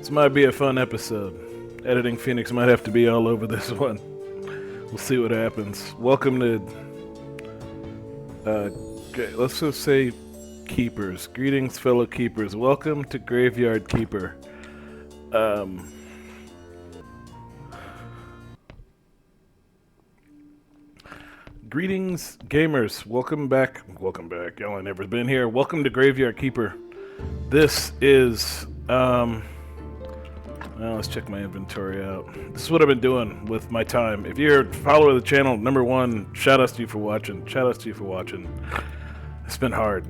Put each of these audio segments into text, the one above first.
This might be a fun episode. Editing Phoenix might have to be all over this one. We'll see what happens. Welcome to, let's just say keepers. Greetings, fellow keepers. Welcome to Graveyard Keeper. Greetings, gamers. Welcome back. Welcome back. Y'all ain't never been here. Welcome to Graveyard Keeper. This is, well, let's check my inventory out. This is what I've been doing with my time. If you're a follower of the channel, number one, shout outs to you for watching. Shout outs to you for watching. It's been hard.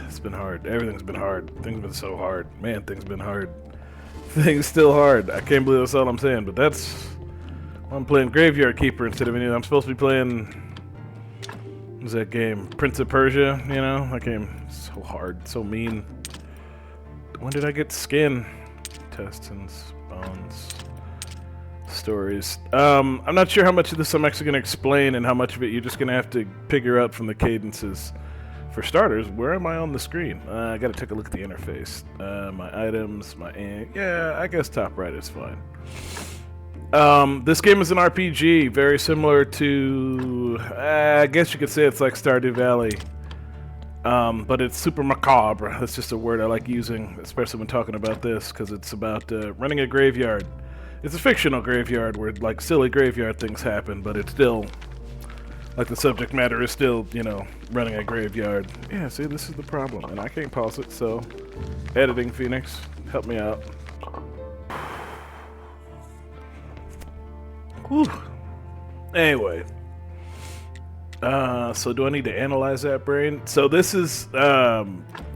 It's been hard. Everything's been hard. Things have been so hard. Man, things been hard. Things still hard. I can't believe that's all I'm saying, but that's... I'm playing Graveyard Keeper instead of anything. I'm supposed to be playing... What's that game? Prince of Persia, you know? That game is so hard, so mean. When did I get skin? Intestines, bones, stories. I'm not sure how much of this I'm actually going to explain and how much of it you're just going to have to figure out from the cadences. For starters, where am I on the screen? I got to take a look at the interface. My items, my ink. Yeah, I guess top right is fine. This game is an RPG, very similar to, I guess you could say it's like Stardew Valley. But it's super macabre. That's just a word I like using, especially when talking about this, because it's about running a graveyard. It's a fictional graveyard where like silly graveyard things happen, but it's still, like the subject matter is still, you know, running a graveyard. Yeah, see, this is the problem, and I can't pause it, so editing Phoenix, help me out. Whew. Anyway. So do I need to analyze that brain? So this is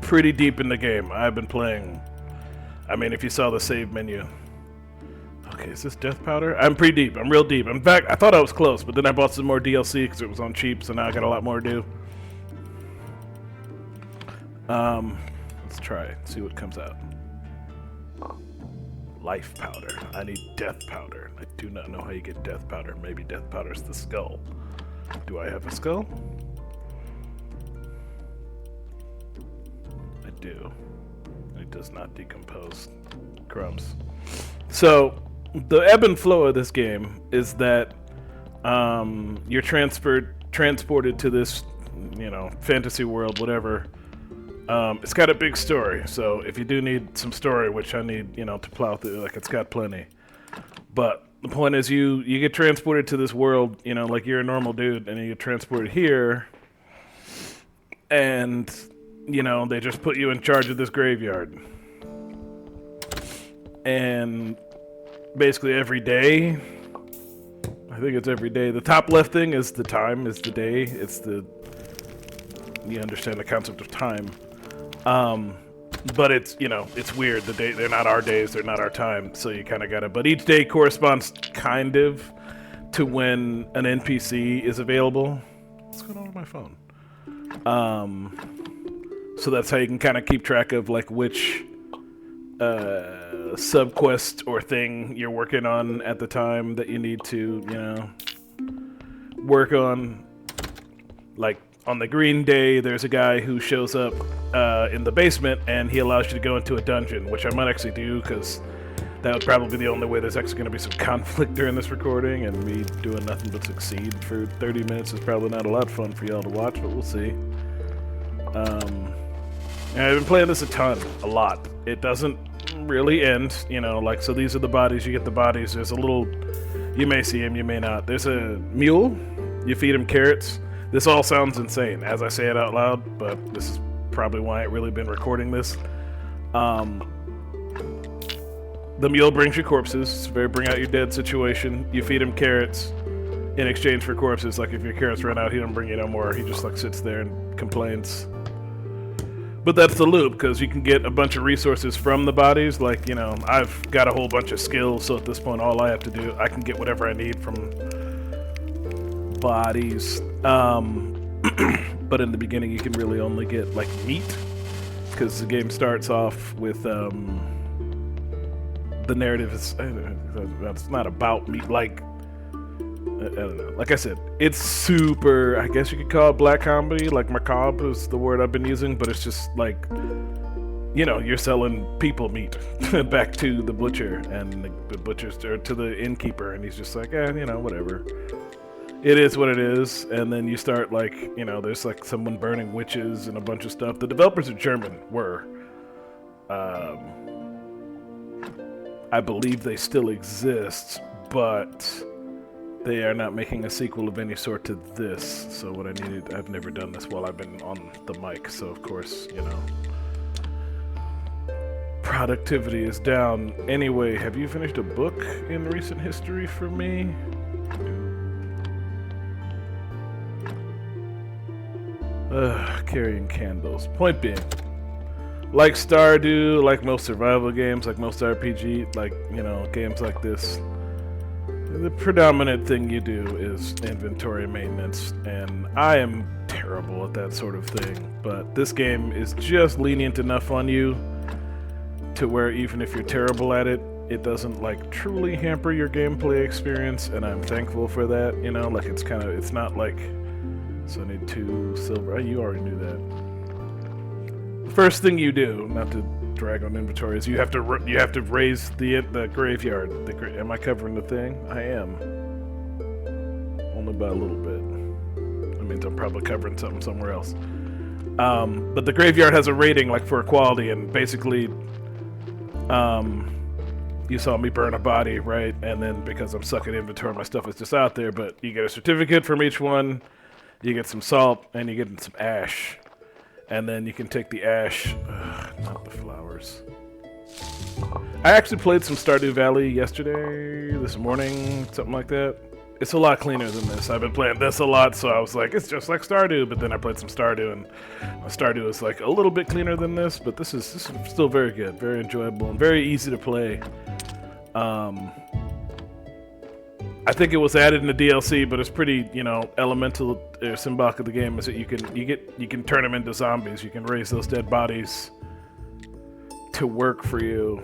pretty deep in the game. I've been playing. I mean, if you saw the save menu. Okay, is this death powder? I'm pretty deep. I'm real deep. In fact, I thought I was close, but then I bought some more DLC because it was on cheap, so now I got a lot more to do. Let's try it. See what comes out. Life powder. I need death powder. I do not know how you get death powder. Maybe death powder's the skull. Do I have a skull? I do. It does not decompose. Crumbs. So, the ebb and flow of this game is that you're transported to this, you know, fantasy world, whatever. It's got a big story, so if you do need some story, which I need, you know, to plow through, like it's got plenty. But the point is you get transported to this world, you know, like you're a normal dude, and you get transported here, and, you know, they just put you in charge of this graveyard. And basically every day, I think it's every day, the top left thing is the time, is the day, it's the, you understand the concept of time. But it's, you know, it's weird. The day, they're not our days, they're not our time, so you kind of gotta, but each day corresponds kind of to when an NPC is available. What's going on with my phone? So that's how you can kind of keep track of like which sub-quest or thing you're working on at the time that you need to, you know, work on. Like, on the green day, there's a guy who shows up in the basement, and he allows you to go into a dungeon, which I might actually do, because that would probably be the only way there's actually going to be some conflict during this recording, and me doing nothing but succeed for 30 minutes is probably not a lot of fun for y'all to watch, but we'll see. And I've been playing this a lot. It doesn't really end, you know, like, so these are the bodies, you get the bodies, there's a little, you may see him, you may not. There's a mule, you feed him carrots. This all sounds insane as I say it out loud, but this is probably why I ain't really been recording this. The mule brings you corpses. It's a very bring out your dead situation. You feed him carrots in exchange for corpses. Like if your carrots run out, he don't bring you no more. He just like sits there and complains. But that's the loop, because you can get a bunch of resources from the bodies. Like, you know, I've got a whole bunch of skills, so at this point all I have to do, I can get whatever I need from bodies. But in the beginning you can really only get like meat, because the game starts off with the narrative is it's not about meat, like I don't know, like I said, it's super, I guess you could call it black comedy, like macabre is the word I've been using, but it's just like you know, you're selling people meat back to the butcher, and the butcher's or to the innkeeper, and he's just like, you know, whatever. It is what it is. And then you start like, you know, there's like someone burning witches and a bunch of stuff. The developers are German, I believe they still exist, but they are not making a sequel of any sort to this. So what I needed, I've never done this while I've been on the mic, so of course, you know, productivity is down. Anyway, have you finished a book in recent history for me? Carrying candles. Point being, like Stardew, like most survival games, like most RPG, like, you know, games like this, the predominant thing you do is inventory maintenance, and I am terrible at that sort of thing. But this game is just lenient enough on you to where even if you're terrible at it, it doesn't like truly hamper your gameplay experience, and I'm thankful for that. You know, like it's not like, so I need 2 silver. You already knew that. First thing you do, not to drag on inventory, is you have to raise the graveyard. Am I covering the thing? I am. Only by a little bit. That means I'm probably covering something somewhere else. But the graveyard has a rating like for equality, and basically, you saw me burn a body, right? And then because I'm sucking inventory, my stuff is just out there. But you get a certificate from each one. You get some salt, and you get some ash. And then you can take the ash... not the flowers. I actually played some Stardew Valley yesterday, this morning, something like that. It's a lot cleaner than this. I've been playing this a lot, so I was like, it's just like Stardew. But then I played some Stardew, and Stardew is like a little bit cleaner than this, but this is still very good, very enjoyable, and very easy to play. I think it was added in the DLC, but it's pretty, you know, elemental or symbolic of the game is that you can turn them into zombies. You can raise those dead bodies to work for you,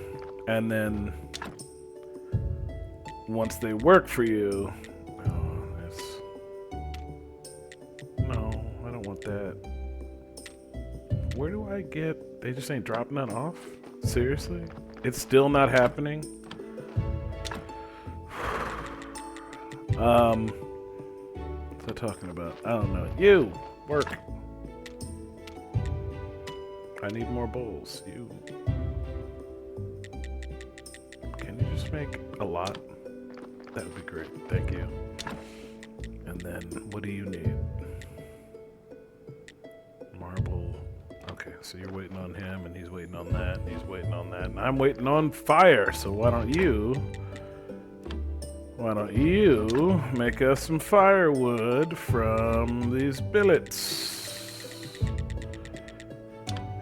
and then once they work for you, no, I don't want that. Where do I get? They just ain't dropping none off? Seriously? It's still not happening? What's I talking about? I don't know. You! Work! I need more bowls. You. Can you just make a lot? That would be great. Thank you. And then, what do you need? Marble. Okay, so you're waiting on him, and he's waiting on that, and he's waiting on that, and I'm waiting on fire, so why don't you make us some firewood from these billets?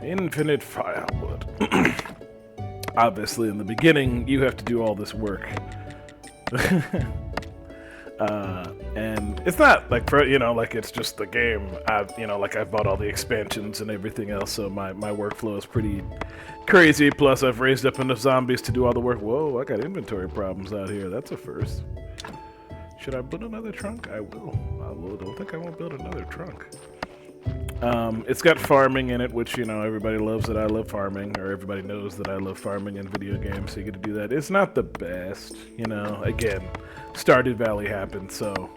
Infinite firewood. Obviously, in the beginning, you have to do all this work. And it's not like, like it's just the game. I've bought all the expansions and everything else, so my workflow is pretty crazy. Plus, I've raised up enough zombies to do all the work. Whoa, I got inventory problems out here. That's a first. Should I build another trunk? I will. Don't think I won't build another trunk. It's got farming in it, which, everybody loves that I love farming, or everybody knows that I love farming in video games, so you get to do that. It's not the best, again, Stardew Valley happened, so.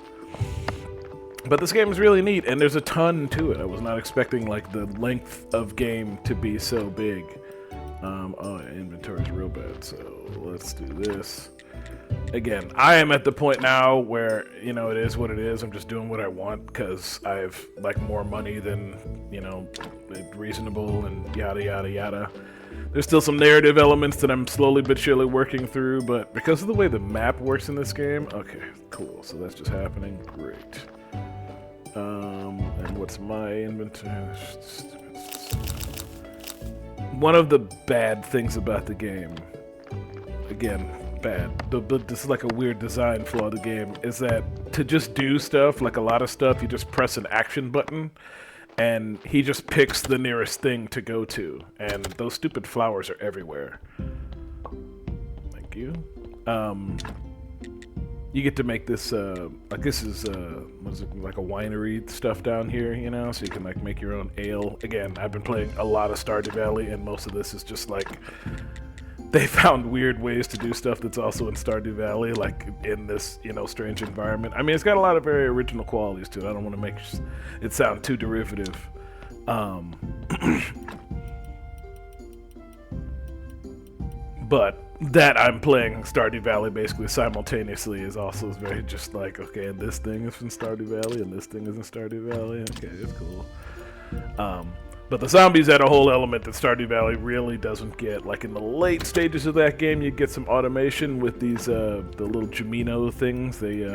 But this game is really neat, and there's a ton to it. I was not expecting, the length of game to be so big. Inventory's real bad, so let's do this. Again, I am at the point now where, it is what it is. I'm just doing what I want because I have, more money than, reasonable and yada, yada, yada. There's still some narrative elements that I'm slowly but surely working through, but because of the way the map works in this game, okay, cool. So that's just happening. Great. And what's my inventory? One of the bad things about the game, again, bad, but this is like a weird design flaw of the game, is that to just do stuff, a lot of stuff, you just press an action button and he just picks the nearest thing to go to, and those stupid flowers are everywhere. Thank you. you get to make this, like this is, what is it, like a winery stuff down here, you know, so you can like make your own ale. Again, I've been playing a lot of Stardew Valley, and most of this is just like, they found weird ways to do stuff that's also in Stardew Valley, like in this, you know, strange environment. I mean, it's got a lot of very original qualities to it. I don't want to make it sound too derivative. But that I'm playing Stardew Valley basically simultaneously is also very just like, okay, and this thing is in Stardew Valley, and this thing is in Stardew Valley. Okay, it's cool. But the zombies add a whole element that Stardew Valley really doesn't get. Like in the late stages of that game, you get some automation with these the little Jumino things. They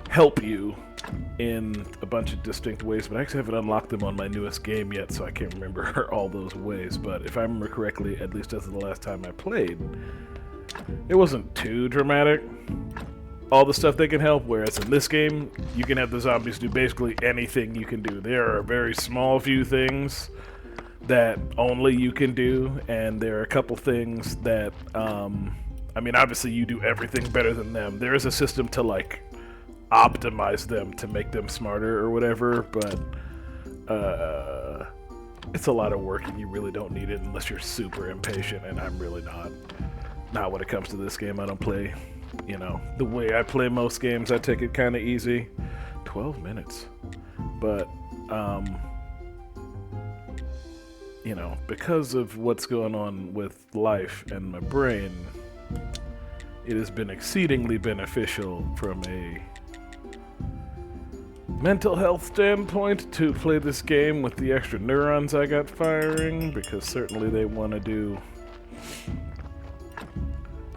help you in a bunch of distinct ways, but I actually haven't unlocked them on my newest game yet, so I can't remember all those ways. But if I remember correctly, at least as of the last time I played, it wasn't too dramatic, all the stuff they can help, whereas in this game, you can have the zombies do basically anything you can do. There are a very small few things that only you can do, and there are a couple things that, I mean, obviously you do everything better than them. There is a system to, like, optimize them to make them smarter or whatever, but it's a lot of work and you really don't need it unless you're super impatient, and I'm really not when it comes to this game. I don't play, you know, the way I play most games. I take it kind of easy. 12 minutes. But you know, because of what's going on with life and my brain, it has been exceedingly beneficial from a mental health standpoint to play this game with the extra neurons I got firing, because certainly they want to do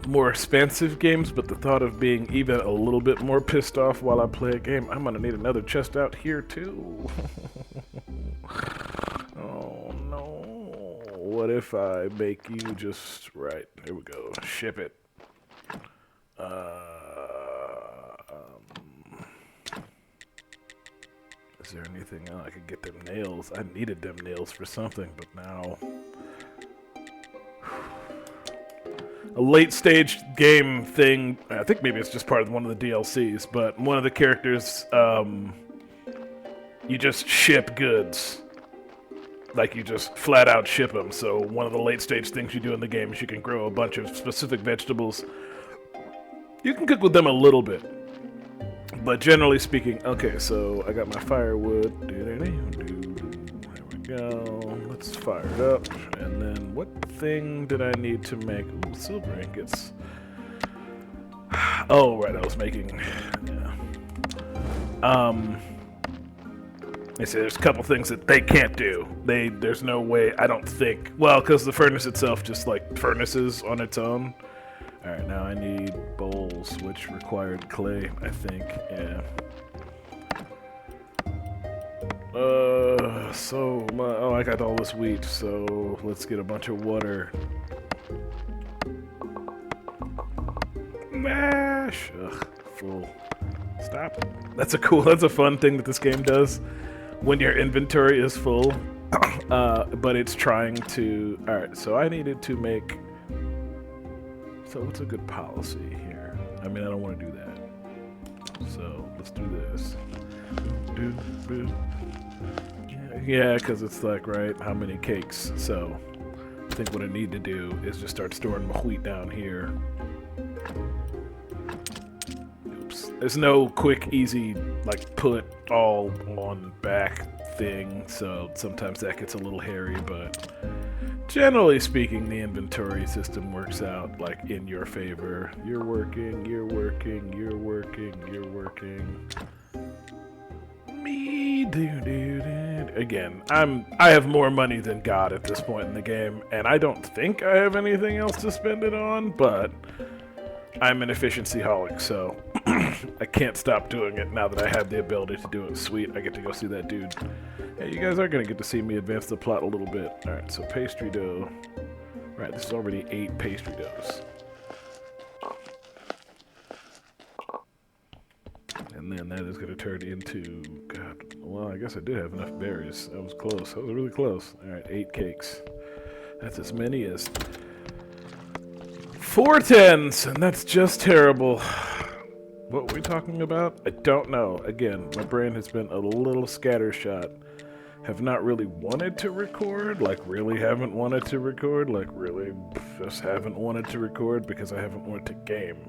more expansive games, but the thought of being even a little bit more pissed off while I play a game, I'm gonna need another chest out here too. Oh no. What if I make you just right? Here we go. Ship it. Is there anything else? I could get them nails. I needed them nails for something, but now a late stage game thing. I think maybe it's just part of one of the DLCs, but one of the characters, you just ship goods. Like, you just flat out ship them. So one of the late stage things you do in the game is you can grow a bunch of specific vegetables. You can cook with them a little bit, but generally speaking, okay, so I got my firewood. There we go. Let's fire it up. And then what thing did I need to make? Ooh, silver ingots. Oh, right, I was making... Yeah. They say there's a couple things that they can't do. There's no way, I don't think... Well, because the furnace itself just, like, furnaces on its own. Alright, now I need bowls, which required clay, I think. Yeah. Oh, I got all this wheat, so let's get a bunch of water. Mash! Ugh, full. Stop. That's a fun thing that this game does. When your inventory is full, but it's trying to... Alright, so I needed to make... So what's a good policy here? I mean, I don't want to do that. So let's do this. Yeah, because it's like, right, how many cakes? So I think what I need to do is just start storing my wheat down here. Oops. There's no quick, easy, like, put all on back thing, so sometimes that gets a little hairy, but generally speaking, the inventory system works out, like, in your favor. You're working, you're working, you're working, you're working. Me, again, I have more money than God at this point in the game, and I don't think I have anything else to spend it on, but I'm an efficiency holic, so I can't stop doing it now that I have the ability to do it. Sweet, I get to go see that dude. Hey, you guys are going to get to see me advance the plot a little bit. Alright, so pastry dough. Right, this is already 8 pastry doughs. And then that is going to turn into... God, well, I guess I did have enough berries. That was close. That was really close. Alright, 8 cakes. That's as many as 4 tens, and that's just terrible. What were we talking about? I don't know. Again, my brain has been a little scattershot. Have not really wanted to record, like really haven't wanted to record, like really just haven't wanted to record because I haven't wanted to game.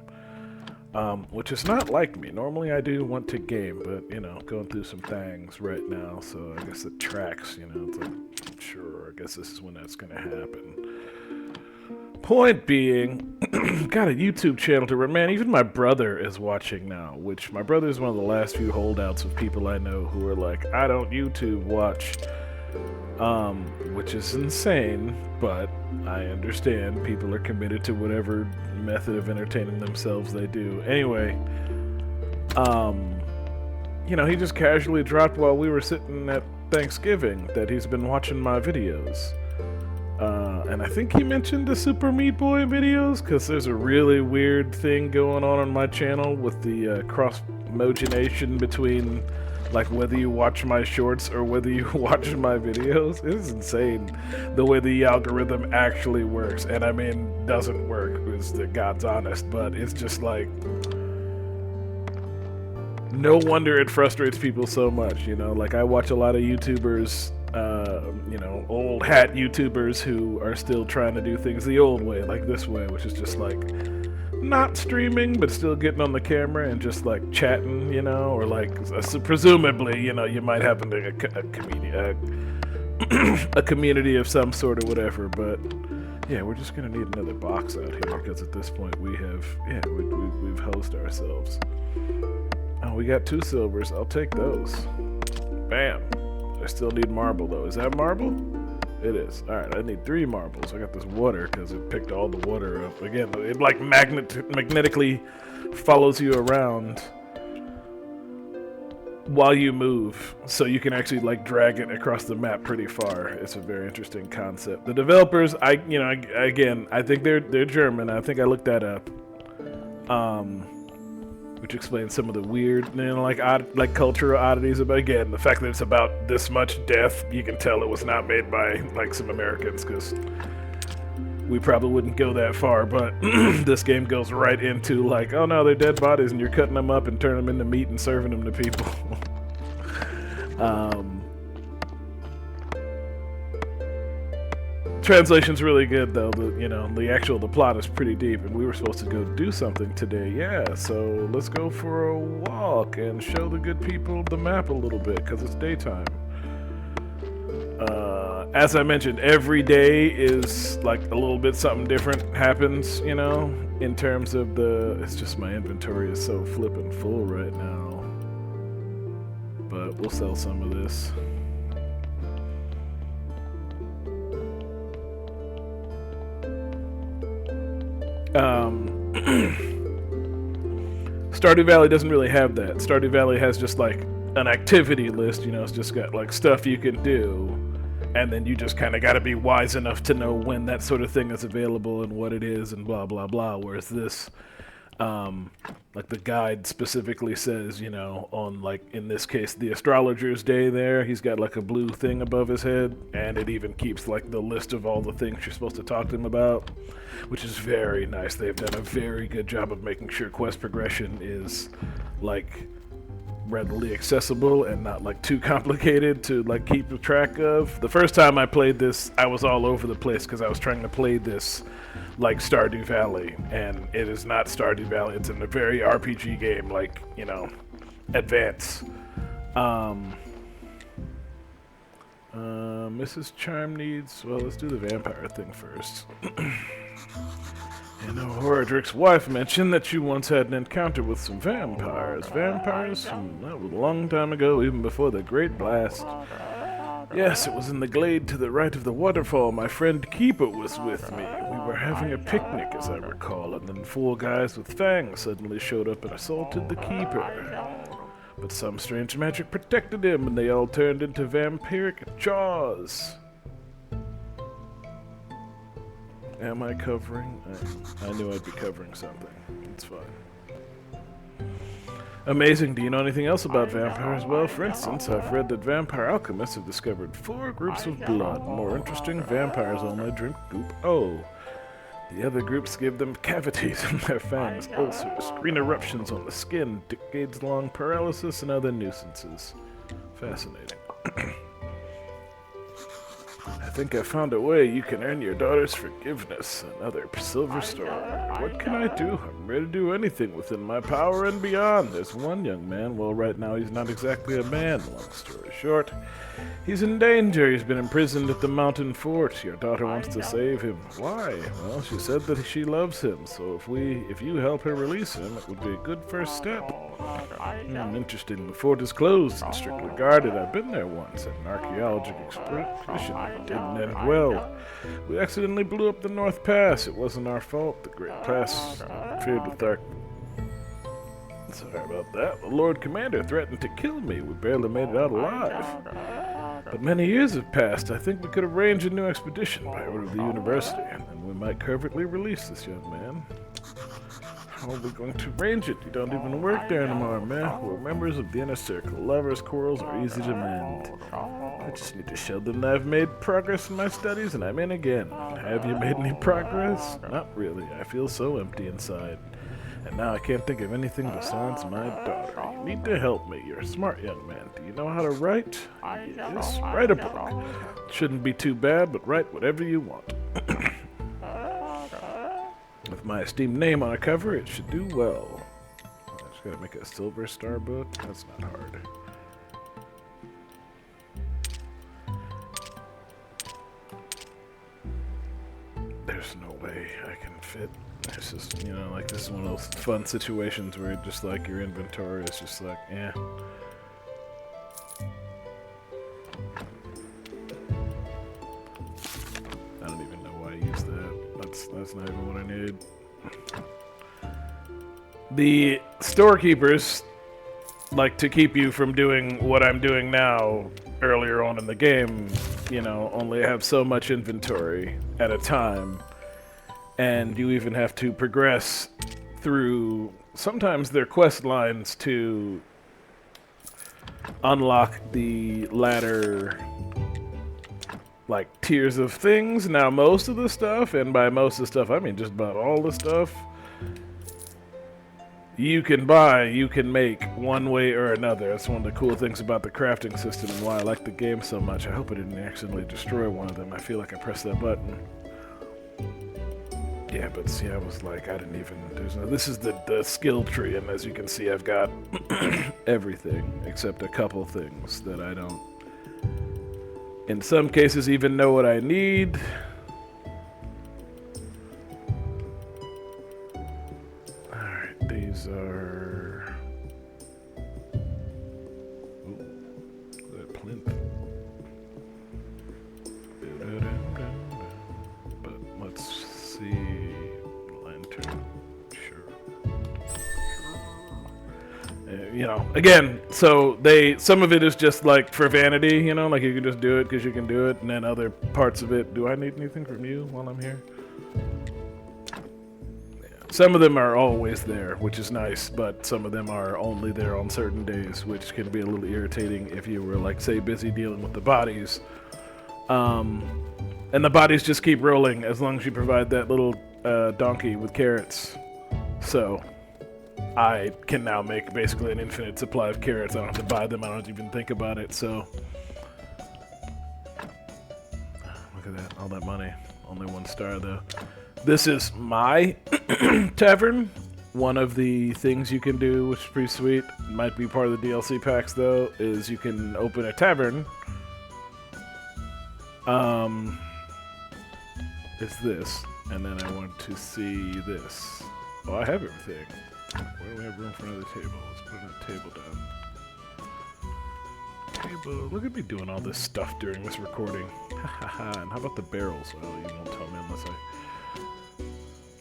Which is not like me. Normally I do want to game, but, you know, going through some things right now, so I guess it tracks, you know, it's like, sure, I guess this is when that's gonna happen. Point being, got a YouTube channel to run. Man, even my brother is watching now, which my brother is one of the last few holdouts of people I know who are like, I don't YouTube watch, which is insane, but I understand people are committed to whatever method of entertaining themselves they do. Anyway, you know, he just casually dropped while we were sitting at Thanksgiving that he's been watching my videos. And I think he mentioned the Super Meat Boy videos, because there's a really weird thing going on my channel with the cross-mogination between, like, whether you watch my shorts or whether you watch my videos. It is insane the way the algorithm actually works. And I mean, doesn't work, is the God's honest, but it's just like, no wonder it frustrates people so much, you know? Like, I watch a lot of YouTubers, you know, old hat YouTubers who are still trying to do things the old way, like this way, which is just like not streaming, but still getting on the camera and just like chatting, you know, or like presumably, you know, you might have a community of some sort or whatever. But yeah, we're just gonna need another box out here because at this point we have, yeah, we've hosed ourselves. Oh, we got 2 silvers. I'll take those. Bam. I still need marble, though. Is that marble? It is. Alright, I need 3 marbles. I got this water, because it picked all the water up. Again, it like magnetically follows you around while you move, so you can actually like drag it across the map pretty far. It's a very interesting concept. The developers, again, I think they're German. I think I looked that up. Which explains some of the weird, you know, like cultural oddities. But again, the fact that it's about this much death, you can tell it was not made by like some Americans, because we probably wouldn't go that far. But this game goes right into like, oh no, they're dead bodies, and you're cutting them up and turning them into meat and serving them to people. Translation's really good though. The plot is pretty deep, and we were supposed to go do something today. Yeah, so let's go for a walk and show the good people the map a little bit, because it's daytime. As I mentioned, every day is like a little bit something different happens, you know, in terms of it's just my inventory is so flippin' full right now. But we'll sell some of this. Stardew Valley doesn't really have that. Stardew Valley has just like an activity list, you know, it's just got like stuff you can do, and then you just kind of got to be wise enough to know when that sort of thing is available and what it is and blah blah blah. Whereas this, like the guide specifically says, you know, on like in this case the astrologer's day there, he's got like a blue thing above his head, and it even keeps like the list of all the things you're supposed to talk to him about, which is very nice. They've done a very good job of making sure quest progression is like readily accessible and not like too complicated to like keep track of. The first time I played this, I was all over the place because I was trying to play this like Stardew Valley, and it is not Stardew Valley. It's in a very RPG game, like, you know, advance. Mrs. Charm needs, well, let's do the vampire thing first. You know, Horadric's wife mentioned that you once had an encounter with some vampires. Vampires? That was a long time ago, even before the Great Blast. Yes, it was in the glade to the right of the waterfall. My friend Keeper was with me. We were having a picnic, as I recall, and then 4 guys with fangs suddenly showed up and assaulted the Keeper. But some strange magic protected him, and they all turned into vampiric jaws. Am I covering? I knew I'd be covering something. It's fine. Amazing. Do you know anything else about vampires? Well, for instance, I've read that vampire alchemists have discovered 4 groups of blood. More interesting, vampires only drink goop. Oh. The other groups give them cavities in their fangs, ulcers, green eruptions on the skin, decades-long paralysis, and other nuisances. Fascinating. I think I found a way you can earn your daughter's forgiveness. Another silver star. What can I do? I'm ready to do anything within my power and beyond. There's one young man. Well, right now he's not exactly a man. Long story short, he's in danger. He's been imprisoned at the mountain fort. Your daughter wants to save him. Why? Well, she said that she loves him. So if you help her release him, it would be a good first step. Interesting. The fort is closed and strictly guarded. I've been there once at an archaeological expedition. It didn't end well. We accidentally blew up the North Pass. It wasn't our fault. The Great Pass interfered with our... Sorry about that. The Lord Commander threatened to kill me. We barely made it out alive. But many years have passed. I think we could arrange a new expedition by order of the university, and then we might covertly release this young man. How are we going to arrange it? You don't even work there anymore, man. We're members of the inner circle. Lovers' quarrels are easy to mend. I just need to show them that I've made progress in my studies, and I'm in again. Have you made any progress? Not really. I feel so empty inside. And now I can't think of anything besides my daughter. You need to help me. You're a smart young man. Do you know how to write? Yes, write a book. It shouldn't be too bad, but write whatever you want. With my esteemed name on a cover, it should do well. I just gotta make a silver star book. That's not hard. There's no way I can fit. It's just, you know, like this is one of those fun situations where just like your inventory is just like, eh. I don't even know why I use that. That's not even what I need. The storekeepers like to keep you from doing what I'm doing now earlier on in the game, you know, only have so much inventory at a time. And you even have to progress through sometimes their quest lines to unlock the latter like tiers of things. Now most of the stuff, and by most of the stuff I mean just about all the stuff, you can buy, you can make one way or another. That's one of the cool things about the crafting system and why I like the game so much. I hope I didn't accidentally destroy one of them. I feel like I pressed that button. Yeah, but see, I was like, I didn't even, this is the skill tree, and as you can see, I've got everything except a couple things that I don't, in some cases, even know what I need. Alright, these are... Ooh, that plinth. But let's see... Lantern. Sure. You know, again, so some of it is just like for vanity, you know, like you can just do it because you can do it, and then other parts of it, do I need anything from you while I'm here? Yeah. Some of them are always there, which is nice, but some of them are only there on certain days, which can be a little irritating if you were, like, say, busy dealing with the bodies. And the bodies just keep rolling as long as you provide that little donkey with carrots. So... I can now make basically an infinite supply of carrots. I don't have to buy them. I don't even think about it. So, look at that. All that money. Only 1 star, though. This is my tavern. One of the things you can do, which is pretty sweet, might be part of the DLC packs, though, is you can open a tavern. It's this. And then I want to see this. Oh, I have everything. Where do we have room for another table? Let's put a table down. Table. Look at me doing all this stuff during this recording. And how about the barrels? Well, you won't tell me unless I...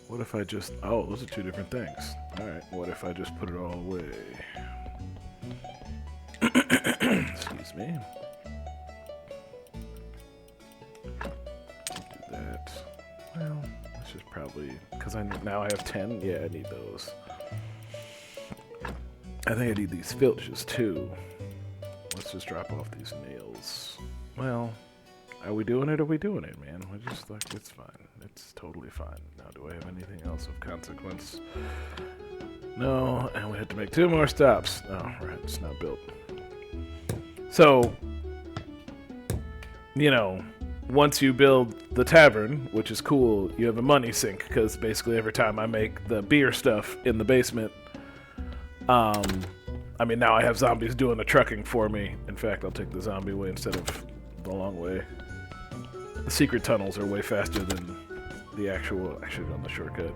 What if I just... Oh, those are 2 different things. Alright, what if I just put it all away? Excuse me. Do that. Well, let's just probably... Because now I have 10? Yeah, I need those. I think I need these filches too. Let's just drop off these nails. Well, are we doing it? Are we doing it, man? We're just like, it's fine. It's totally fine. Now, do I have anything else of consequence? No, and we have to make 2 more stops. Oh, right, it's not built. So, you know, once you build the tavern, which is cool, you have a money sink, because basically every time I make the beer stuff in the basement, I mean, now I have zombies doing the trucking for me. In fact, I'll take the zombie way instead of the long way. The secret tunnels are way faster than the actual... I should have gone the shortcut.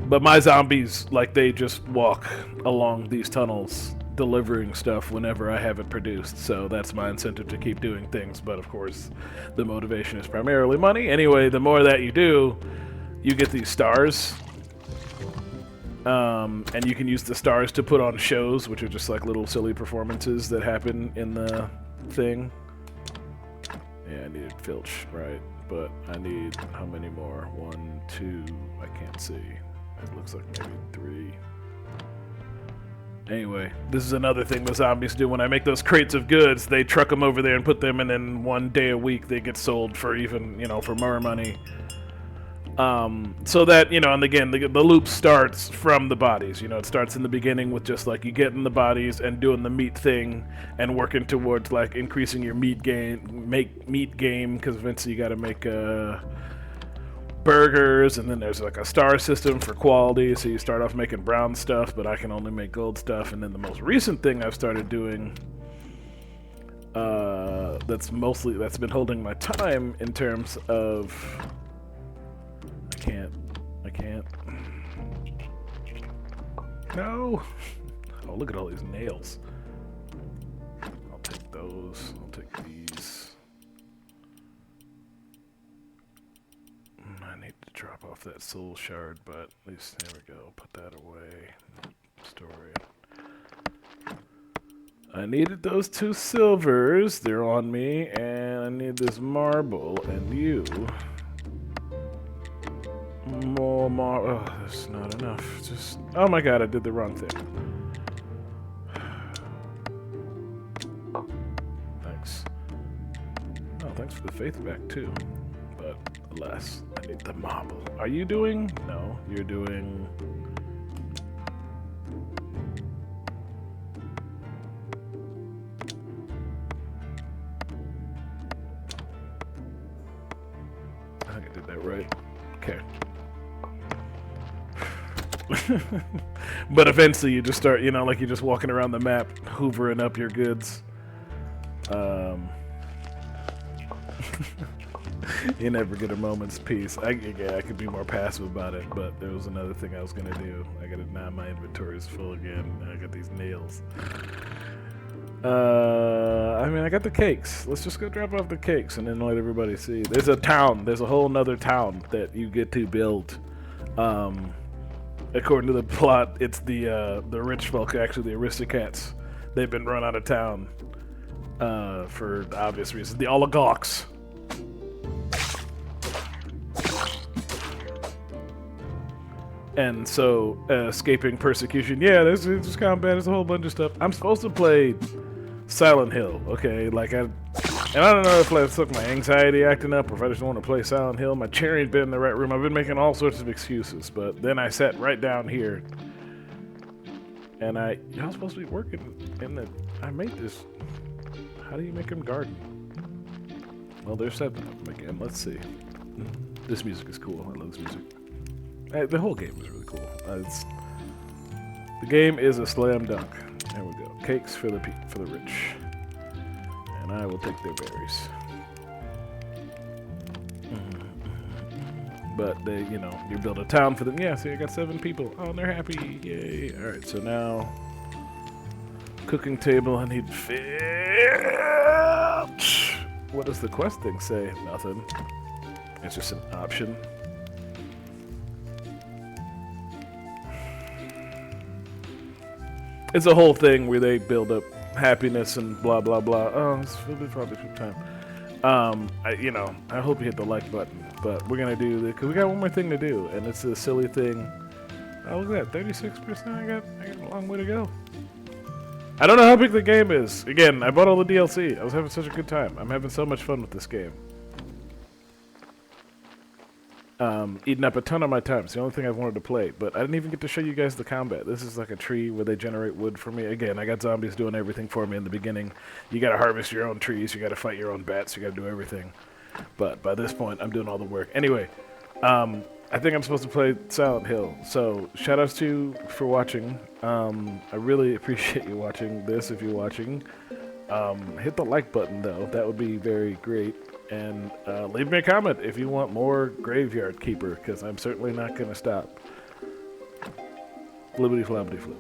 But my zombies, like, they just walk along these tunnels delivering stuff whenever I have it produced, so that's my incentive to keep doing things. But of course, the motivation is primarily money. Anyway, the more that you do, you get these stars. And you can use the stars to put on shows, which are just like little silly performances that happen in the thing. Yeah, I needed Filch, right? But I need how many more? 1, 2, I can't see. It looks like maybe 3. Anyway, this is another thing the zombies do. When I make those crates of goods, they truck them over there and put them, and then 1 day a week they get sold for even, you know, for more money. So that, you know, and again, the loop starts from the bodies. You know, it starts in the beginning with just like you getting the bodies and doing the meat thing and working towards like increasing your meat game, because eventually you got to make burgers, and then there's like a star system for quality. So you start off making brown stuff, but I can only make gold stuff. And then the most recent thing I've started doing, that's been holding my time in terms of. I can't. No! Oh, look at all these nails. I'll take those. I'll take these. I need to drop off that soul shard, but at least, there we go. Put that away. Story. I needed those 2 silvers. They're on me. And I need this marble and you. More. Oh, that's not enough. Just. Oh my god, I did the wrong thing. Thanks. Oh, thanks for the faith back, too. But, alas, I need the marble. Are you doing? No, you're doing. I think I did that right. Okay. But eventually you just start, you know, like you're just walking around the map, hoovering up your goods. You never get a moment's peace. I could be more passive about it, but there was another thing I was gonna do. Now my inventory is full again, and I got these nails. I mean, I got the cakes. Let's just go drop off the cakes and then let everybody see. There's a town. There's a whole nother town that you get to build. According to the plot, it's the rich folk, actually the aristocrats. They've been run out of town for obvious reasons. The oligarchs. And so, escaping persecution. Yeah, there's combat. There's a whole bunch of stuff. I'm supposed to play Silent Hill, okay? Like and I don't know if like, it's like my anxiety acting up or if I just want to play Silent Hill. My chair ain't been in the right room. I've been making all sorts of excuses, but then I sat right down here, and I was supposed to be working in the. I made this. How do you make them garden? Well, there's 7 of them again. Let's see. This music is cool. I love this music. The whole game is really cool. The game is a slam dunk. There we go. Cakes for the rich. And I will take their berries. But they, you know, you build a town for them. Yeah, see, I got 7 people. Oh, and they're happy. Yay. All right, so now cooking table. I need fish. What does the quest thing say? Nothing. It's just an option. It's a whole thing where they build up happiness and blah blah blah. Oh, this will be probably some time. I hope you hit the like button, but we're gonna do this because we got one more thing to do, and it's a silly thing. Oh, look at that, 36%. I got a long way to go. I don't know how big the game is. Again, I bought all the DLC. I was having such a good time. I'm having so much fun with this game. eating up a ton of my time. It's the only thing I've wanted to play, but I didn't even get to show you guys the combat. This is like a tree where they generate wood for me. Again, I got zombies doing everything for me in the beginning. You gotta harvest your own trees, you gotta fight your own bats, you gotta do everything. But by this point, I'm doing all the work. Anyway, I think I'm supposed to play Silent Hill. So, shoutouts to you for watching. I really appreciate you watching this if you're watching. Hit the like button, though. That would be very great. And leave me a comment if you want more Graveyard Keeper, because I'm certainly not going to stop. Flibbity flobbity flip.